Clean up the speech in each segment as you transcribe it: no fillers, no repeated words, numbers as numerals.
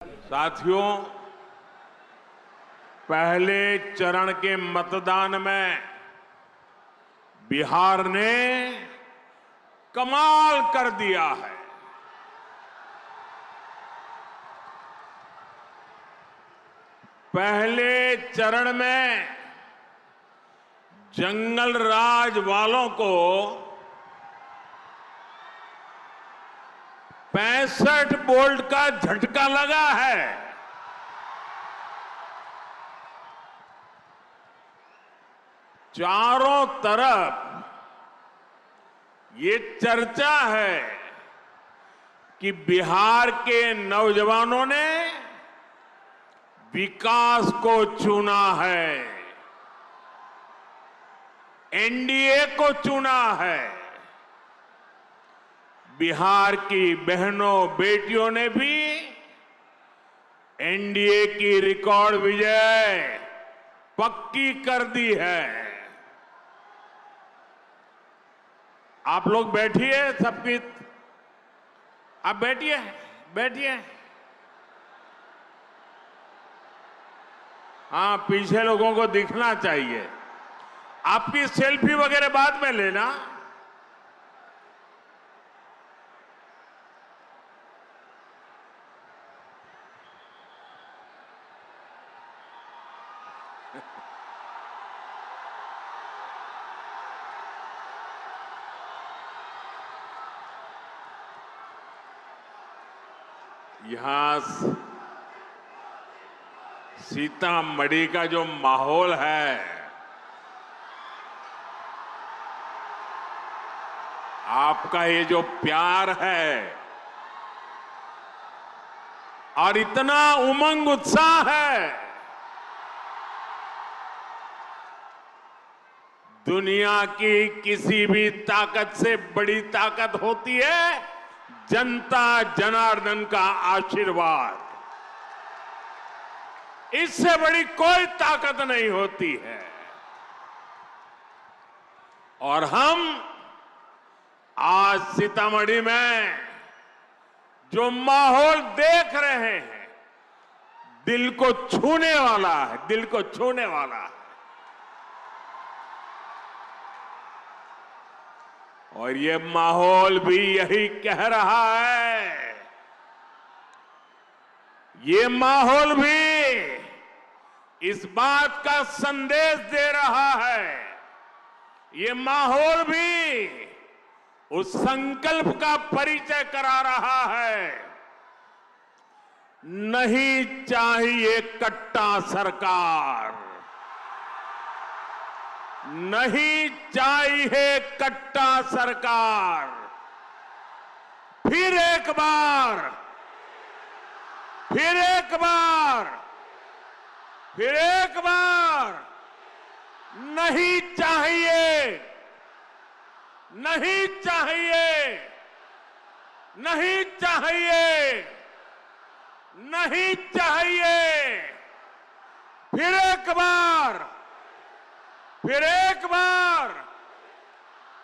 साथियों, पहले चरण के मतदान में बिहार ने कमाल कर दिया है। पहले चरण में जंगल राज वालों को 65 वोल्ट का झटका लगा है। चारों तरफ ये चर्चा है कि बिहार के नौजवानों ने विकास को चुना है, एनडीए को चुना है। बिहार की बहनों बेटियों ने भी एनडीए की रिकॉर्ड विजय पक्की कर दी है। आप लोग बैठिए, सबकी आप बैठिए, बैठिए। हाँ, पीछे लोगों को दिखना चाहिए। आपकी सेल्फी वगैरह बाद में लेना। यहां सीतामढ़ी का जो माहौल है, आपका ये जो प्यार है और इतना उमंग उत्साह है, दुनिया की किसी भी ताकत से बड़ी ताकत होती है जनता जनार्दन का आशीर्वाद। इससे बड़ी कोई ताकत नहीं होती है। और हम आज सीतामढ़ी में जो माहौल देख रहे हैं, दिल को छूने वाला है, दिल को छूने वाला है। और ये माहौल भी यही कह रहा है, ये माहौल भी इस बात का संदेश दे रहा है, ये माहौल भी उस संकल्प का परिचय करा रहा है, नहीं चाहिए कट्टा सरकार, नहीं चाहिए कट्टा सरकार। फिर एक बार, फिर एक बार, फिर एक बार, नहीं चाहिए, नहीं चाहिए, नहीं चाहिए, नहीं चाहिए। फिर एक बार, फिर एक बार,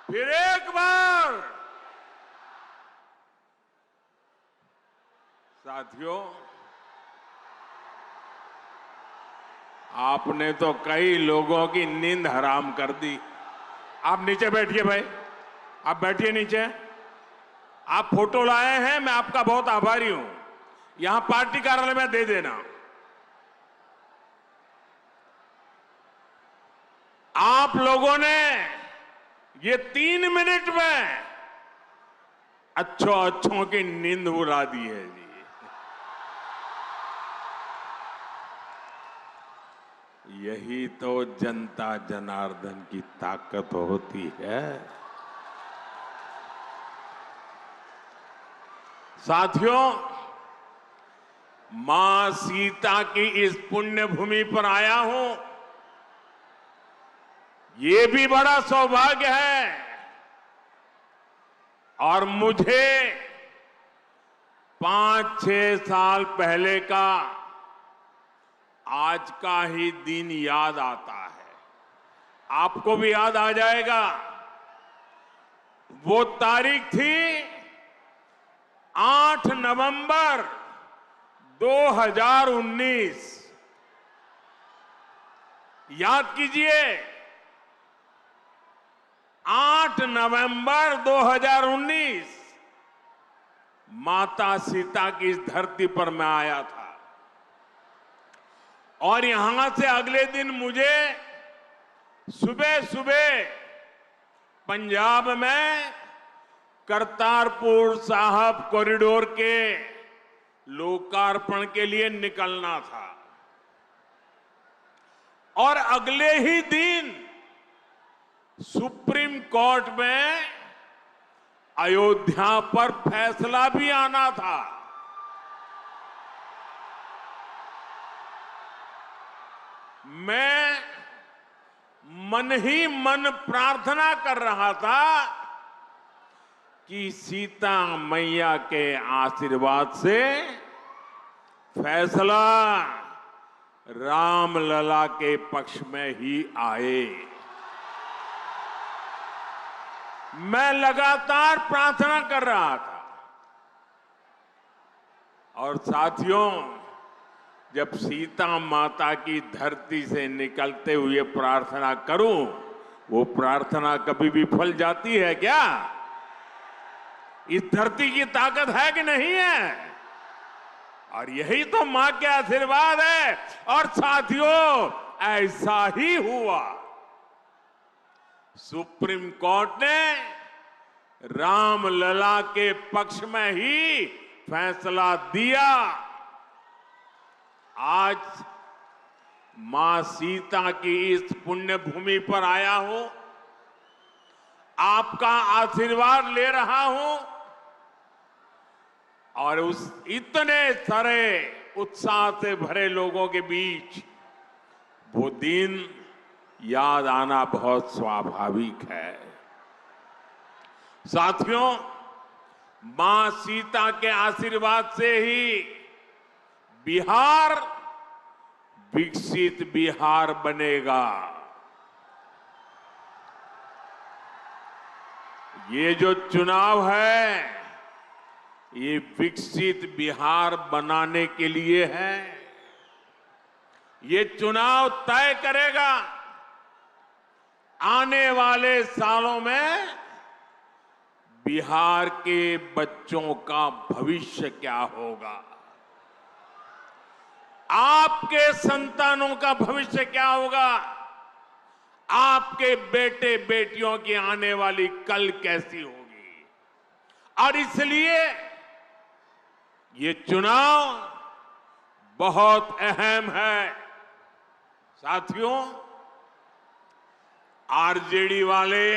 फिर एक बार। साथियों, आपने तो कई लोगों की नींद हराम कर दी। आप नीचे बैठिए भाई, आप बैठिए नीचे। आप फोटो लाए हैं, मैं आपका बहुत आभारी हूं। यहां पार्टी कार्यालय में दे देना। आप लोगों ने ये 3 मिनट में अच्छों की नींद उड़ा दी है जी। यही तो जनता जनार्दन की ताकत होती है। साथियों, मां सीता की इस पुण्य भूमि पर आया हूं, ये भी बड़ा सौभाग्य है। और मुझे 5-6 साल पहले का आज का ही दिन याद आता है। आपको भी याद आ जाएगा। वो तारीख थी 8 नवंबर 2019 याद कीजिए, 8 नवंबर 2019 माता सीता की इस धरती पर मैं आया था और यहां से अगले दिन मुझे सुबह सुबह पंजाब में करतारपुर साहब कॉरिडोर के लोकार्पण के लिए निकलना था और अगले ही दिन सुप्रीम कोर्ट में अयोध्या पर फैसला भी आना था। मैं मन ही मन प्रार्थना कर रहा था कि सीता मैया के आशीर्वाद से फैसला रामलला के पक्ष में ही आए। मैं लगातार प्रार्थना कर रहा था और साथियों, जब सीता माता की धरती से निकलते हुए प्रार्थना करूं, वो प्रार्थना कभी विफल जाती है क्या? इस धरती की ताकत है कि नहीं है? और यही तो मां के आशीर्वाद है। और साथियों, ऐसा ही हुआ। सुप्रीम कोर्ट ने रामलला के पक्ष में ही फैसला दिया। आज मां सीता की इस पुण्य भूमि पर आया हूं, आपका आशीर्वाद ले रहा हूं और उस इतने सारे उत्साह से भरे लोगों के बीच वो दिन याद आना बहुत स्वाभाविक है। साथियों, मां सीता के आशीर्वाद से ही बिहार विकसित बिहार बनेगा। ये जो चुनाव है, ये विकसित बिहार बनाने के लिए है। ये चुनाव तय करेगा आने वाले सालों में बिहार के बच्चों का भविष्य क्या होगा, आपके संतानों का भविष्य क्या होगा, आपके बेटे बेटियों की आने वाली कल कैसी होगी। और इसलिए ये चुनाव बहुत अहम है। साथियों, आरजेडी वाले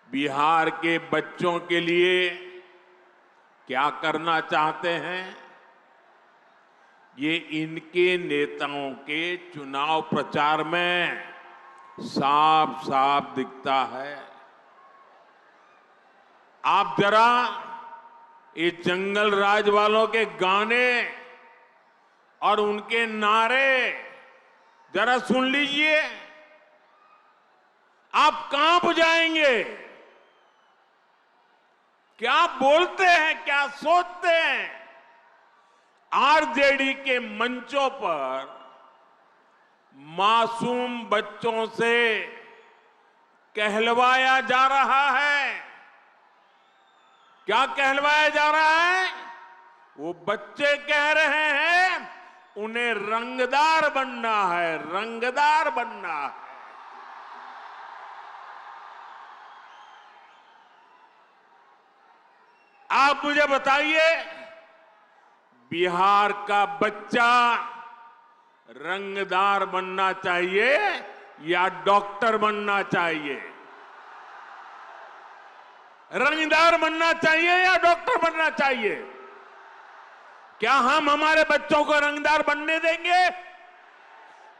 बिहार के बच्चों के लिए क्या करना चाहते हैं, ये इनके नेताओं के चुनाव प्रचार में साफ साफ दिखता है। आप जरा ये जंगल राज वालों के गाने और उनके नारे जरा सुन लीजिए, आप कांप जाएंगे। क्या बोलते हैं, क्या सोचते हैं। आरजेडी के मंचों पर मासूम बच्चों से कहलवाया जा रहा है। क्या कहलवाया जा रहा है? वो बच्चे कह रहे हैं उन्हें रंगदार बनना है, रंगदार बनना है। आप मुझे बताइए, बिहार का बच्चा रंगदार बनना चाहिए या डॉक्टर बनना चाहिए? रंगदार बनना चाहिए या डॉक्टर बनना चाहिए? क्या हम हमारे बच्चों को रंगदार बनने देंगे?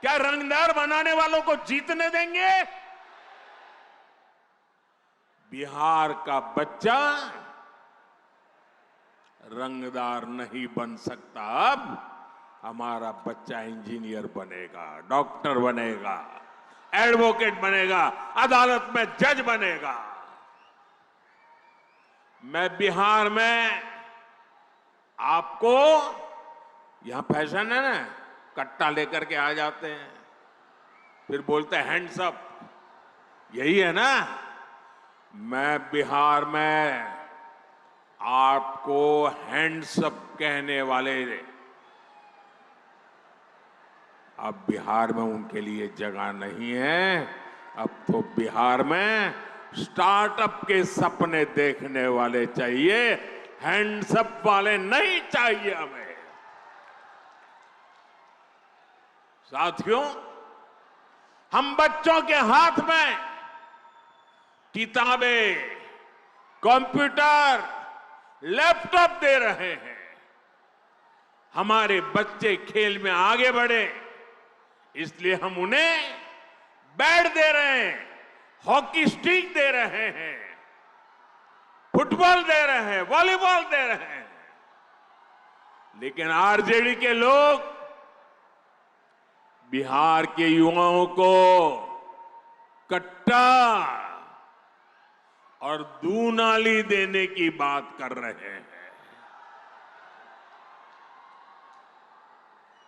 क्या रंगदार बनाने वालों को जीतने देंगे? बिहार का बच्चा रंगदार नहीं बन सकता। अब हमारा बच्चा इंजीनियर बनेगा, डॉक्टर बनेगा, एडवोकेट बनेगा, अदालत में जज बनेगा। मैं बिहार में आपको यहां फैशन है ना, कट्टा लेकर के आ जाते हैं, फिर बोलते हैं हैंड्स अप। यही है ना। मैं बिहार में आपको हैंड्स अप कहने वाले, अब बिहार में उनके लिए जगह नहीं है। अब तो बिहार में स्टार्टअप के सपने देखने वाले चाहिए, हैंड्स अप वाले नहीं चाहिए हमें। साथियों, हम बच्चों के हाथ में किताबें, कंप्यूटर, लैपटॉप दे रहे हैं। हमारे बच्चे खेल में आगे बढ़े, इसलिए हम उन्हें बैट दे रहे हैं, हॉकी स्टिक दे रहे हैं, फुटबॉल दे रहे हैं, वॉलीबॉल दे रहे हैं। लेकिन आरजेडी के लोग बिहार के युवाओं को कट्टा और दूनाली देने की बात कर रहे हैं।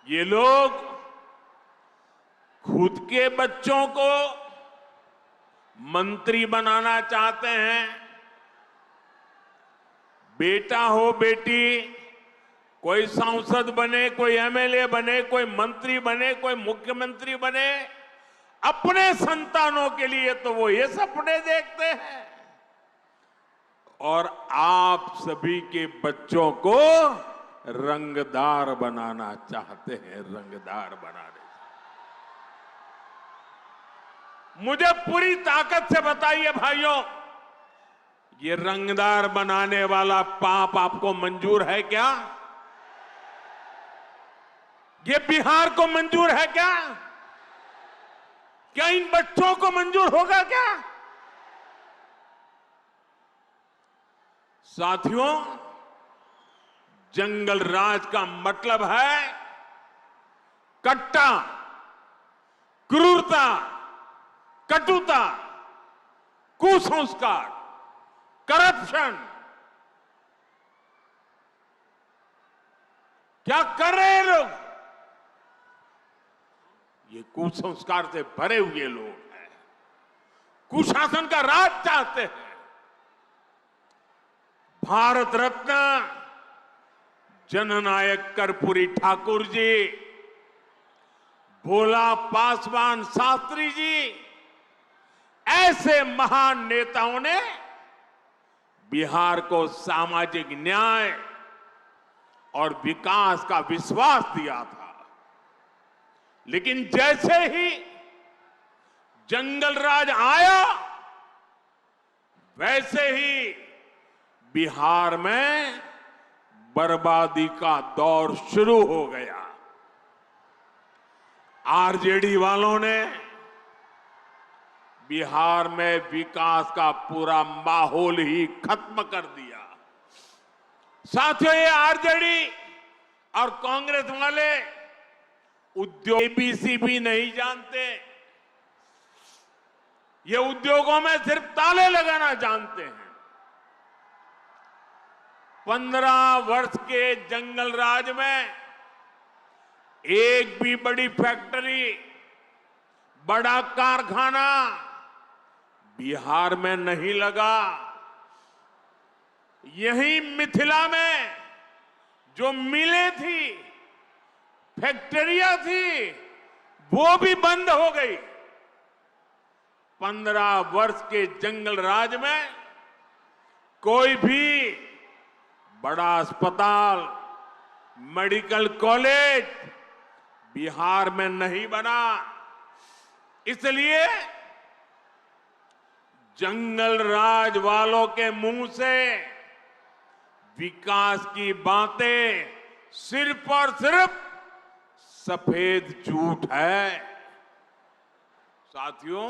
ये लोग खुद के बच्चों को मंत्री बनाना चाहते हैं। बेटा हो बेटी, कोई सांसद बने, कोई एमएलए बने, कोई मंत्री बने, कोई मुख्यमंत्री बने, अपने संतानों के लिए तो वो ये सपने देखते हैं। और आप सभी के बच्चों को रंगदार बनाना चाहते हैं, रंगदार बना रहे। मुझे पूरी ताकत से बताइए भाइयों, ये रंगदार बनाने वाला पाप आपको मंजूर है क्या? ये बिहार को मंजूर है क्या? क्या इन बच्चों को मंजूर होगा क्या? साथियों, जंगल राज का मतलब है कट्टा, क्रूरता, कटुता, कुसंस्कार, करप्शन। क्या कर रहे हैं लोग? ये कुसंस्कार से भरे हुए लोग हैं, कुशासन का राज चाहते हैं। भारत रत्न जननायक कर्पूरी ठाकुर जी, भोला पासवान शास्त्री जी, ऐसे महान नेताओं ने बिहार को सामाजिक न्याय और विकास का विश्वास दिया था। लेकिन जैसे ही जंगल राज आया, वैसे ही बिहार में बर्बादी का दौर शुरू हो गया। आरजेडी वालों ने बिहार में विकास का पूरा माहौल ही खत्म कर दिया। साथियों, ये आरजेडी और कांग्रेस वाले उद्योग एबीसी भी नहीं जानते। ये उद्योगों में सिर्फ ताले लगाना जानते हैं। 15 वर्ष के जंगल राज में एक भी बड़ी फैक्ट्री, बड़ा कारखाना बिहार में नहीं लगा। यहीं मिथिला में जो मिलें थी, फैक्ट्रियां थी, वो भी बंद हो गई। 15 वर्ष के जंगल राज में कोई भी बड़ा अस्पताल, मेडिकल कॉलेज बिहार में नहीं बना। इसलिए जंगल राज वालों के मुंह से विकास की बातें सिर्फ और सिर्फ सफेद झूठ है। साथियों,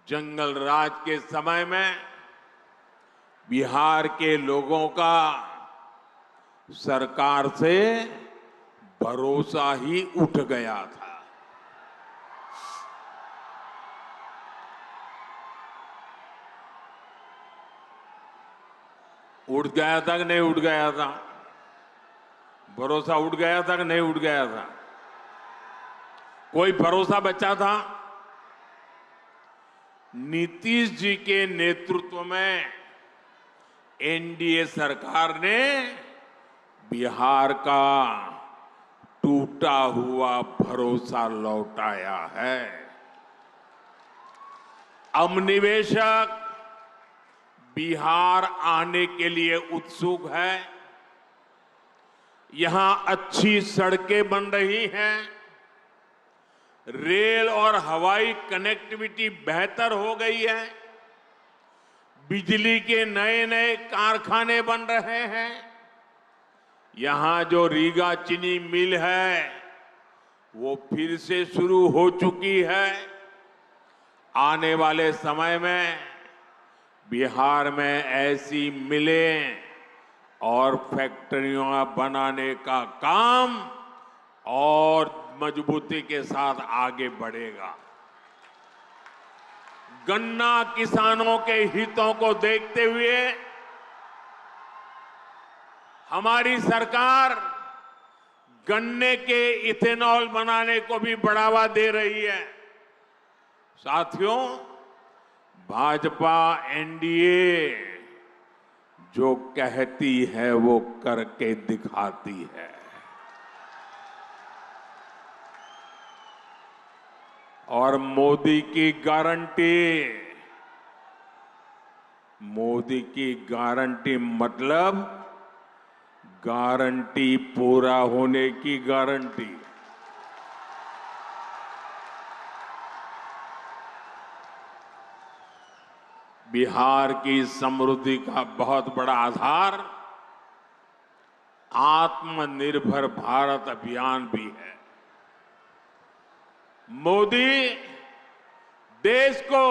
जंगल राज के समय में बिहार के लोगों का सरकार से भरोसा ही उठ गया था। उठ गया था कि नहीं उठ गया था? भरोसा उठ गया था कि नहीं उठ गया था? कोई भरोसा बचा था? नीतीश जी के नेतृत्व में एनडीए सरकार ने बिहार का टूटा हुआ भरोसा लौटाया है। अब निवेशक बिहार आने के लिए उत्सुक है। यहां अच्छी सड़कें बन रही हैं, रेल और हवाई कनेक्टिविटी बेहतर हो गई है, बिजली के नए नए कारखाने बन रहे हैं। यहां जो रीगा चीनी मिल है वो फिर से शुरू हो चुकी है। आने वाले समय में बिहार में ऐसी मिलें और फैक्ट्रियां बनाने का काम और मजबूती के साथ आगे बढ़ेगा। गन्ना किसानों के हितों को देखते हुए हमारी सरकार गन्ने के इथेनॉल बनाने को भी बढ़ावा दे रही है। साथियों, भाजपा एनडीए जो कहती है वो करके दिखाती है। और मोदी की गारंटी मतलब गारंटी पूरा होने की गारंटी। बिहार की समृद्धि का बहुत बड़ा आधार आत्मनिर्भर भारत अभियान भी है। मोदी देश को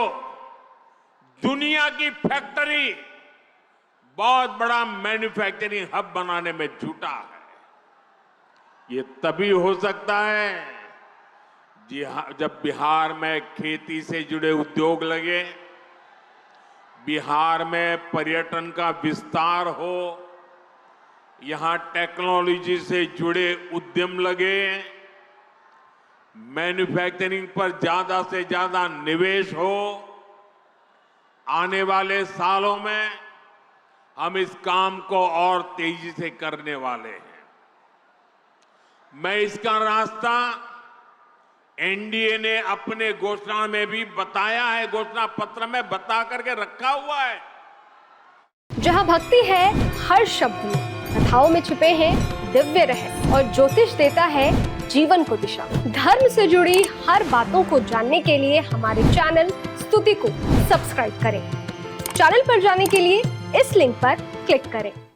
दुनिया की फैक्ट्री, बहुत बड़ा मैन्युफैक्चरिंग हब बनाने में जुटा है। ये तभी हो सकता है जब बिहार में खेती से जुड़े उद्योग लगे, बिहार में पर्यटन का विस्तार हो, यहां टेक्नोलॉजी से जुड़े उद्यम लगे, मैन्युफैक्चरिंग पर ज्यादा से ज्यादा निवेश हो। आने वाले सालों में हम इस काम को और तेजी से करने वाले हैं। मैं इसका रास्ता एनडीए ने अपने घोषणा में भी बताया है, घोषणा पत्र में बता करके रखा हुआ है। जहां भक्ति है हर शब्द में, कथाओं में छुपे हैं दिव्य रहस्य और ज्योतिष देता है जीवन को दिशा। धर्म से जुड़ी हर बातों को जानने के लिए हमारे चैनल स्तुति को सब्सक्राइब करें। चैनल पर जाने के लिए इस लिंक पर क्लिक करें।